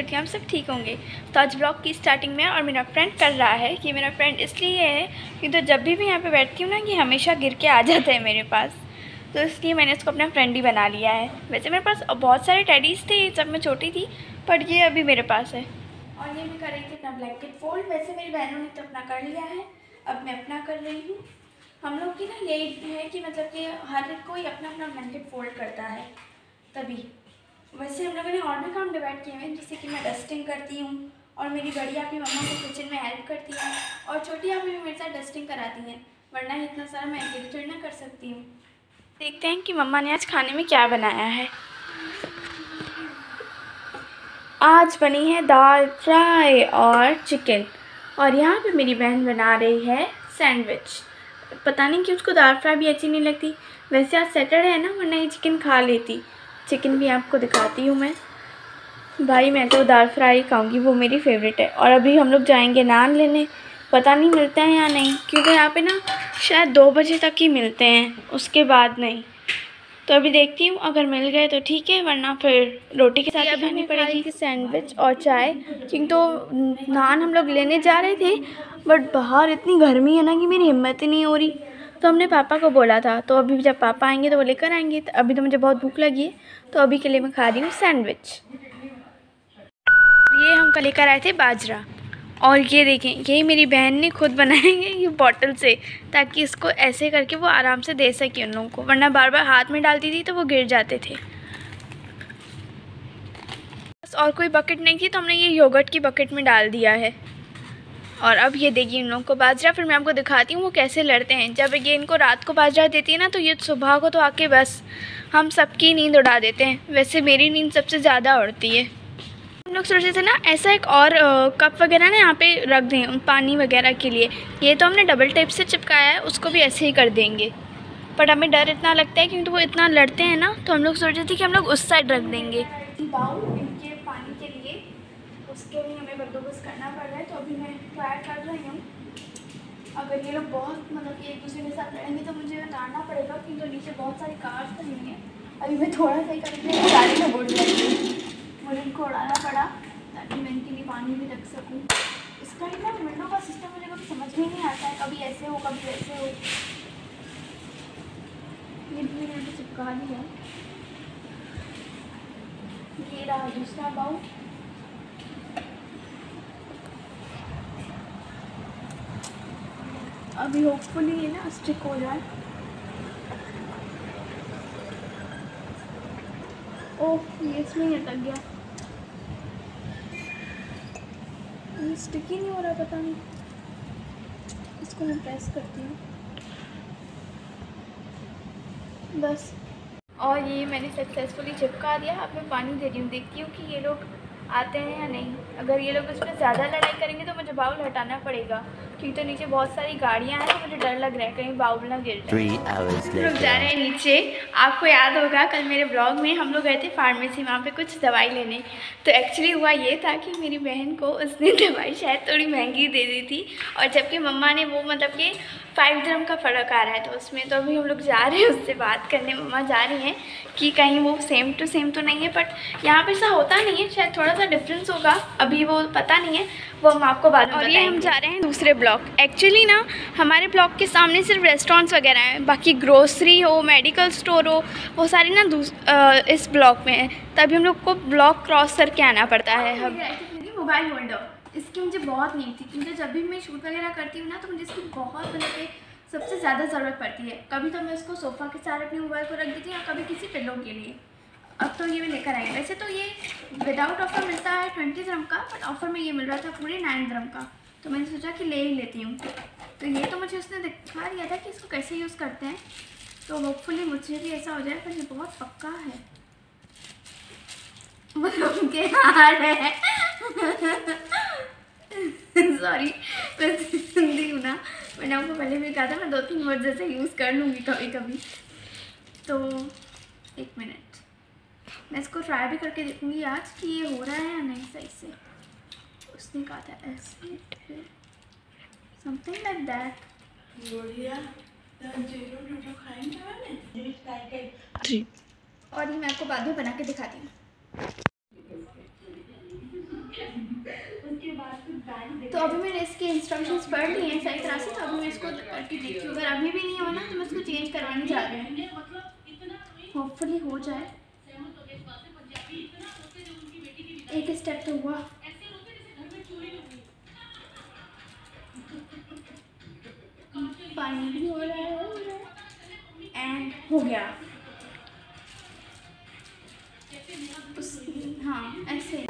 करती हूँ आप सब ठीक होंगे। तो आज ब्लॉग की स्टार्टिंग में और मेरा फ्रेंड कर रहा है कि मेरा फ्रेंड इसलिए है कि तो जब भी मैं यहाँ पे बैठती हूँ ना कि हमेशा गिर के आ जाता है मेरे पास, तो इसलिए मैंने इसको अपना फ्रेंड ही बना लिया है। वैसे मेरे पास बहुत सारे टेडीज़ थे जब मैं छोटी थी, पर ये अभी मेरे पास है। और ये मैं कर रही थी अपना ब्लैंकेट फोल्ड। वैसे मेरी बहनों ने तो अपना कर लिया है, अब मैं अपना कर रही हूँ। हम लोग की ना यही है कि मतलब कि हर कोई अपना अपना ब्लैंकेट फोल्ड करता है तभी। वैसे हम लोगों ने और भी काम डिवाइड किए हैं, जैसे कि मैं डस्टिंग करती हूँ और मेरी बड़ी आपकी मम्मा को किचन में हेल्प करती है और छोटी आपी भी मेरे साथ डस्टिंग कराती हैं, वरना इतना सारा मैं अकेले थोड़ी ना कर सकती हूँ। देखते हैं कि मम्मा ने आज खाने में क्या बनाया है। आज बनी है दाल फ्राई और चिकन, और यहाँ पे मेरी बहन बना रही है सैंडविच। पता नहीं कि उसको दाल फ्राई भी अच्छी नहीं लगती। वैसे आज सैटरडे है ना, वरना ये चिकन खा लेती। चिकन भी आपको दिखाती हूँ मैं। भाई मैं तो दाल फ्राई खाऊंगी, वो मेरी फेवरेट है। और अभी हम लोग जाएंगे नान लेने, पता नहीं मिलते हैं या नहीं, क्योंकि यहाँ पे ना शायद 2 बजे तक ही मिलते हैं, उसके बाद नहीं। तो अभी देखती हूँ, अगर मिल गए तो ठीक है, वरना फिर रोटी के साथ ही खानी पड़ेगी। सैंडविच और चाय, क्योंकि तो नान हम लोग लेने जा रहे थे, बट बाहर इतनी गर्मी है ना कि मेरी हिम्मत ही नहीं हो रही। तो हमने पापा को बोला था, तो अभी जब पापा आएंगे तो वो लेकर आएंगे। तो अभी तो मुझे बहुत भूख लगी है, तो अभी के लिए मैं खा रही हूँ सैंडविच। ये हम कल लेकर आए थे बाजरा, और ये देखें, यही मेरी बहन ने खुद बनाए हैं ये बॉटल से, ताकि इसको ऐसे करके वो आराम से दे सके उन लोगों को, वरना बार बार हाथ में डालती थी तो वो गिर जाते थे। बस और कोई बकेट नहीं थी, तो हमने ये योगर्ट की बकेट में डाल दिया है। और अब ये देगी उन लोगों को बाजरा। फिर मैं आपको दिखाती हूँ वो कैसे लड़ते हैं। जब ये इनको रात को बाजरा देती है ना, तो ये सुबह को तो आके बस हम सबकी नींद उड़ा देते हैं। वैसे मेरी नींद सबसे ज़्यादा उड़ती है। हम लोग सोच रहे थे ना ऐसा एक और कप वगैरह ना यहाँ पे रख दें पानी वगैरह के लिए। ये तो हमने डबल टेप से चिपकाया है, उसको भी ऐसे ही कर देंगे। बट हमें डर इतना लगता है क्योंकि वो इतना लड़ते हैं ना, तो हम लोग सोच रहे थे कि हम लोग उस साइड रख देंगे बाउल इनके पानी के लिए। उसके भी हमें बंदोबस्त करना पड़ रहा है, तो अभी मैं ट्राई कर रही हूँ। अगर ये लोग बहुत मतलब कि एक दूसरे के साथ लड़ेंगे तो मुझे उतारना पड़ेगा, क्योंकि तो नीचे बहुत सारी कार्स खड़ी हुई हैं। अभी मैं थोड़ा सा ही करके गाड़ी में बोल जाएगी, मुझे इनको उड़ाना पड़ा ताकि मैं इनके लिए पानी भी रख सकूँ। इसका ही ना विंडो का सिस्टम मुझे कभी समझ में नहीं आता है, कभी ऐसे हो कभी वैसे हो। ये भी मैंने तो चिपका दिया। ये रहा दूसरा बाउल। अभी होपफुली ये ना स्टिक हो जाए। ओह, ये इसमें ही अटक गया। ये स्टिक ही नहीं हो रहा, पता नहीं। इसको मैं प्रेस करती हूँ बस। और ये मैंने सक्सेसफुली चिपका दिया। अब मैं पानी दे रही हूँ, देखती हूँ कि ये लोग आते हैं या नहीं। अगर ये लोग उस पर ज़्यादा लड़ाई करेंगे तो मुझे बाउल हटाना पड़ेगा, क्योंकि तो नीचे बहुत सारी गाड़ियाँ हैं, तो मुझे डर लग रहा है कहीं बाउल ना गिर जाए। हम लोग जा रहे हैं नीचे। आपको याद होगा कल मेरे ब्लॉग में हम लोग गए थे फार्मेसी, वहाँ पे कुछ दवाई लेने। तो एक्चुअली हुआ ये था कि मेरी बहन को उसने दवाई शायद थोड़ी महंगी दे दी थी, और जबकि मम्मा ने वो मतलब कि 5 dirham का फ़र्क आ रहा है तो उसमें। तो अभी हम लोग जा रहे हैं उससे बात करने। मम्मा जा रही हैं कि कहीं वो सेम टू सेम तो नहीं है, बट यहाँ पे ऐसा होता नहीं है, शायद थोड़ा सा डिफरेंस होगा, अभी वो पता नहीं है, वो हम आपको बाद में बताएंगे। और ये हम जा रहे हैं दूसरे ब्लॉक। एक्चुअली ना हमारे ब्लॉक के सामने सिर्फ रेस्टोरेंट्स वगैरह हैं, बाकी ग्रोसरी हो, मेडिकल स्टोर हो, वो सारे ना इस ब्लॉक में है। तभी हम लोग को ब्लॉक क्रॉस करके आना पड़ता है। हम मोबाइल होल्डर, इसकी मुझे बहुत नीड थी, क्योंकि जब भी मैं शूट वगैरह करती हूँ ना, तो मुझे इसकी बहुत मतलब कि सबसे ज़्यादा ज़रूरत पड़ती है। कभी तो मैं इसको सोफ़ा के साथ अपने मोबाइल को रख देती हूँ, या कभी किसी पिलो के लिए। अब तो ये मैं लेकर आई। वैसे तो ये विदाउट ऑफ़र मिलता है 20 dirham का, बट ऑफ़र में ये मिल रहा था पूरे 9 dirham का, तो मैंने सोचा कि ले ही लेती हूँ। तो ये तो मुझे उसने दिखा दिया था कि इसको कैसे यूज़ करते हैं, तो होपफुली मुझे भी ऐसा हो जाए। पर ये बहुत पक्का है, उनके हाथ है। सॉरी, मैं हिंदी हूँ ना, मैंने आपको पहले भी कहा था मैं 2-3 वर्ड जैसे यूज़ कर लूँगी कभी कभी। तो 1 मिनट, मैं इसको ट्राई भी करके देखूँगी आज कि ये हो रहा है या नहीं सही से। उसने कहा था ऐसे समथिंग लाइक दैट। और ये मैं आपको बाद में बना के दिखाती हूँ। तो अभी मैंने इसके इंस्ट्रक्शंस पढ़ लिए हैं सही तरह से, तो अभी मैं इसको करके देखती हूँ। अगर अभी भी नहीं होना तो मैं इसको चेंज करवाने जा रही हूँ, होपफुली हो जाए। एक स्टेप तो हुआ। पानी भी हो रहा है एंड हो गया। हाँ ऐसे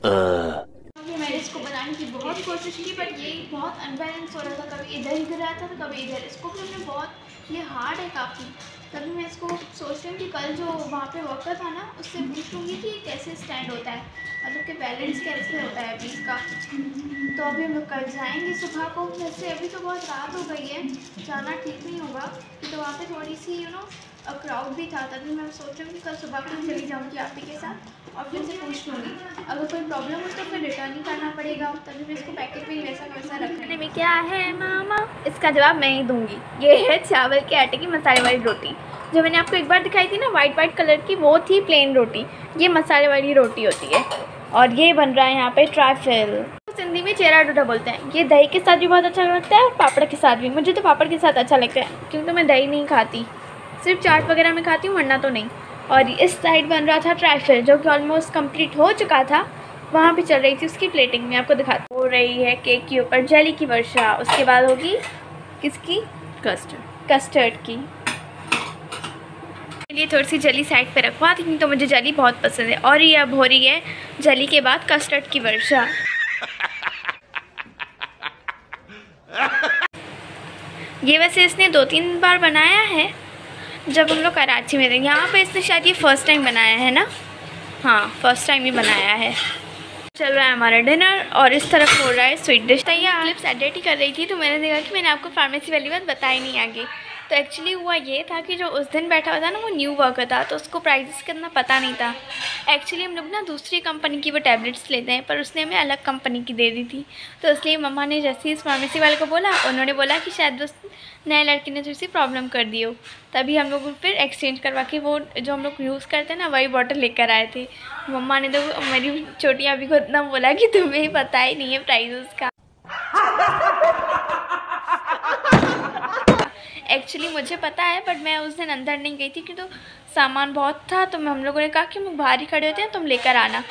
मैंने इसको बनाने की बहुत कोशिश की, बट ये बहुत अनबैलेंस हो रहा था, कभी इधर ही गिर रहा था तो कभी इधर। इसको भी हमने बहुत, ये हार्ड है काफ़ी। तभी मैं इसको सोच रही हूँ कि कल जो वहाँ पे वर्कर था ना, उससे पूछूँगी कि कैसे स्टैंड होता है, मतलब कि बैलेंस कैसे होता है अभी इसका। तो अभी हम लोग कल जाएंगे सुबह को। वैसे अभी तो बहुत रात हो गई है, जाना ठीक नहीं होगा। तो वहाँ पे थोड़ी सी क्राउड भी था, तभी मैं सोच रही हूँ कि कल सुबह को चली जाऊँगी आप ही के साथ और फिर से पूछ लूँगी। अगर कोई प्रॉब्लम हो तो फिर रिटर्न ही करना पड़ेगा, तभी मैं इसको पैकेट में वैसा वैसा रखने में। क्या है मामा, इसका जवाब मैं ही दूँगी। ये है चावल के आटे की मसाले वाली रोटी, जो मैंने आपको एक बार दिखाई थी ना वाइट कलर की, वो थी प्लेन रोटी। ये मसाले वाली रोटी होती है। और ये बन रहा है यहाँ पे ट्राइफल, हिंदी में चेहरा डोडा बोलते हैं। ये दही के साथ भी बहुत अच्छा लगता है और पापड़ के साथ भी। मुझे तो पापड़ के साथ अच्छा लगता है, क्योंकि मैं दही नहीं खाती, सिर्फ चाट वगैरह में खाती हूँ, वरना तो नहीं। और इस साइड बन रहा था ट्राइफल, जो कि ऑलमोस्ट कंप्लीट हो चुका था। वहाँ पे चल रही थी उसकी प्लेटिंग में, आपको दिखाती हो रही है केक के ऊपर जेली की वर्षा। उसके बाद होगी किसकी, कस्टर्ड की। लिए थोड़ी सी जली साइड पे रखवा दी, तो मुझे जली बहुत पसंद है। और ये अब हो रही है जली के बाद कस्टर्ड की वर्षा। ये वैसे इसने 2-3 बार बनाया है जब हम लोग कराची में थे। यहाँ पे इसने शायद ये फर्स्ट टाइम बनाया है ना, हाँ फर्स्ट टाइम ही बनाया है। चल रहा है हमारा डिनर और इस तरफ हो रहा है स्वीट डिश तैयार। क्लिप्स एडिट ही कर रही थी तो मैंने देखा कि मैंने आपको फार्मेसी वाली बात बताई नहीं आगे। तो एक्चुअली हुआ ये था कि जो उस दिन बैठा हुआ था ना, वो न्यू वर्कर था, तो उसको प्राइसेस का इतना पता नहीं था। एक्चुअली हम लोग ना दूसरी कंपनी की वो टैबलेट्स लेते हैं, पर उसने हमें अलग कंपनी की दे दी थी। तो इसलिए मम्मा ने जैसे ही इस फार्मेसी वाले को बोला, उन्होंने बोला कि शायद उस नए लड़के ने थोड़ी सी प्रॉब्लम कर दी हो। तभी हम लोग फिर एक्सचेंज करवा के वो जो हम लोग यूज़ करते हैं ना, वही बॉटल लेकर आए थे। मम्मा ने तो मेरी छोटी अभी को इतना बोला कि तुम्हें पता ही नहीं है प्राइस उसका। एक्चुअली मुझे पता है, बट मैं उस दिन अंदर नहीं गई थी क्योंकि तो सामान बहुत था। तो हम लोगों ने कहा कि हम बाहर ही खड़े होते हैं, तुम लेकर आना।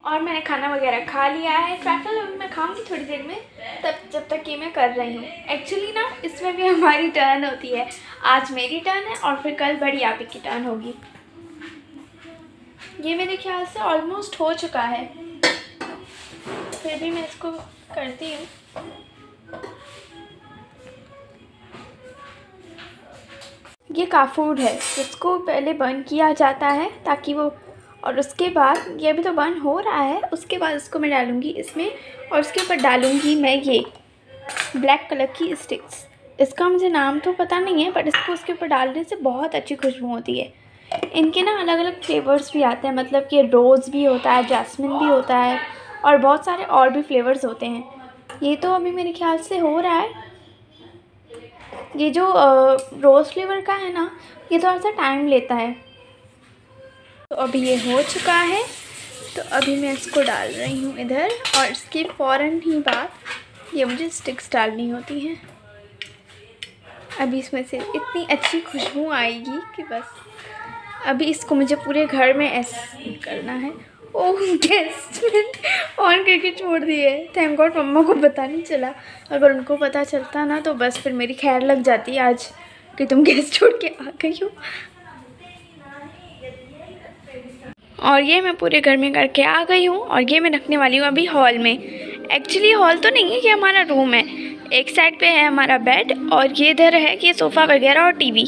और मैंने खाना वगैरह खा लिया है। ट्रैफल मैं खाऊंगी थोड़ी देर में, तब जब तक ये मैं कर रही हूँ। एक्चुअली ना इसमें भी हमारी टर्न होती है। आज मेरी टर्न है और फिर कल बड़ी आपी की टर्न होगी। ये मेरे ख्याल से ऑलमोस्ट हो चुका है, फिर भी मैं इसको करती हूँ। ये काफूड है, इसको पहले बर्न किया जाता है ताकि वो, और उसके बाद ये अभी तो बर्न हो रहा है, उसके बाद इसको मैं डालूँगी इसमें और उसके ऊपर डालूँगी मैं ये ब्लैक कलर की स्टिक्स। इसका मुझे नाम तो पता नहीं है, बट इसको उसके ऊपर डालने से बहुत अच्छी खुशबू होती है। इनके ना अलग अलग फ्लेवर्स भी आते हैं, मतलब कि रोज़ भी होता है, जैस्मिन भी होता है और बहुत सारे और भी फ्लेवर्स होते हैं। ये तो अभी मेरे ख्याल से हो रहा है। ये जो रोज़ फ्लेवर का है ना, ये थोड़ा सा टाइम लेता है। तो अभी ये हो चुका है, तो अभी मैं इसको डाल रही हूँ इधर। और इसके फ़ौरन ही बाद ये मुझे स्टिक्स डालनी होती हैं। अभी इसमें से इतनी अच्छी खुशबू आएगी कि बस। अभी इसको मुझे पूरे घर में ऐसे करना है। ओह गेस्ट ऑन करके छोड़ दिए। थैंक गॉड मम्मा को पता नहीं चला, अगर उनको पता चलता ना तो बस फिर मेरी खैर लग जाती आज कि तुम गैस छोड़ के आ गई हो। और ये मैं पूरे घर में करके आ गई हूँ और ये मैं रखने वाली हूँ अभी हॉल में। एक्चुअली हॉल तो नहीं है, ये हमारा रूम है। एक साइड पे है हमारा बेड और ये इधर है कि सोफ़ा वगैरह और टीवी।